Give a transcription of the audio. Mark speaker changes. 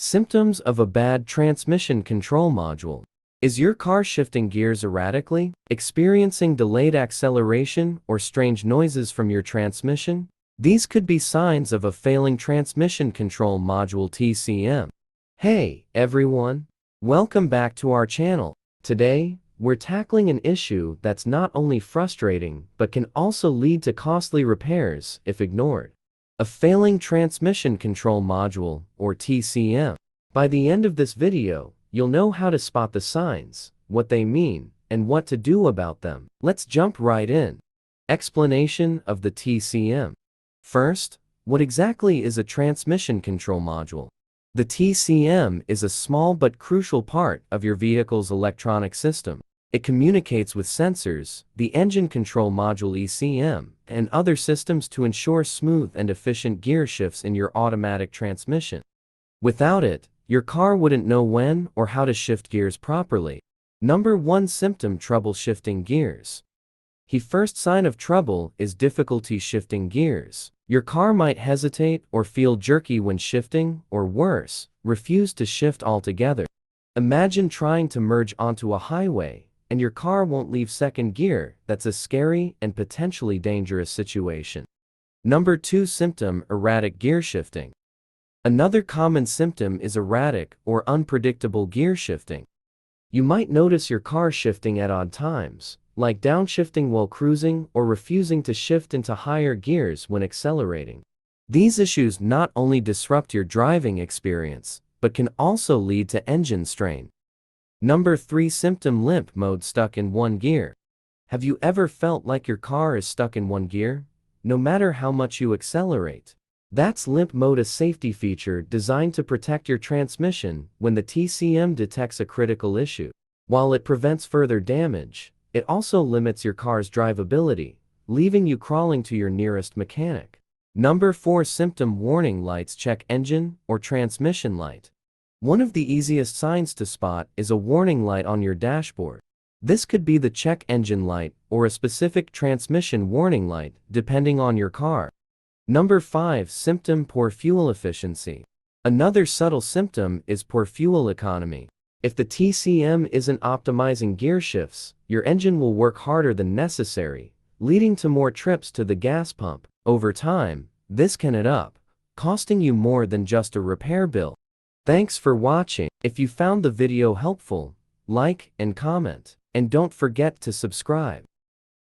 Speaker 1: Symptoms of a bad transmission control module. Is your car shifting gears erratically, experiencing delayed acceleration, or strange noises from your transmission? These could be signs of a failing transmission control module (TCM). Hey, everyone! Welcome back to our channel. Today, we're tackling an issue that's not only frustrating but can also lead to costly repairs if ignored. A failing transmission control module, or TCM. By the end of this video, you'll know how to spot the signs, what they mean, and what to do about them. Let's jump right in. Explanation of the TCM. First, what exactly is a transmission control module? The TCM is a small but crucial part of your vehicle's electronic system. It communicates with sensors, the engine control module (ECM), and other systems to ensure smooth and efficient gear shifts in your automatic transmission. Without it, your car wouldn't know when or how to shift gears properly. Number 1 symptom: trouble shifting gears. The first sign of trouble is difficulty shifting gears. Your car might hesitate or feel jerky when shifting, or worse, refuse to shift altogether. Imagine trying to merge onto a highway, and your car won't leave second gear. That's a scary and potentially dangerous situation. Number 2 symptom: erratic gear shifting. Another common symptom is erratic or unpredictable gear shifting. You might notice your car shifting at odd times, like downshifting while cruising or refusing to shift into higher gears when accelerating. These issues not only disrupt your driving experience, but can also lead to engine strain. Number 3 symptom: limp mode, stuck in one gear. Have you ever felt like your car is stuck in one gear, no matter how much you accelerate? That's limp mode, a safety feature designed to protect your transmission when the TCM detects a critical issue. While it prevents further damage, it also limits your car's drivability, leaving you crawling to your nearest mechanic. Number 4 symptom: warning lights, check engine or transmission light. One of the easiest signs to spot is a warning light on your dashboard. This could be the check engine light or a specific transmission warning light, depending on your car. Number 5 symptom: poor fuel efficiency. Another subtle symptom is poor fuel economy. If the TCM isn't optimizing gear shifts, your engine will work harder than necessary, leading to more trips to the gas pump. Over time, this can add up, costing you more than just a repair bill. Thanks for watching. If you found the video helpful, like and comment, and don't forget to subscribe.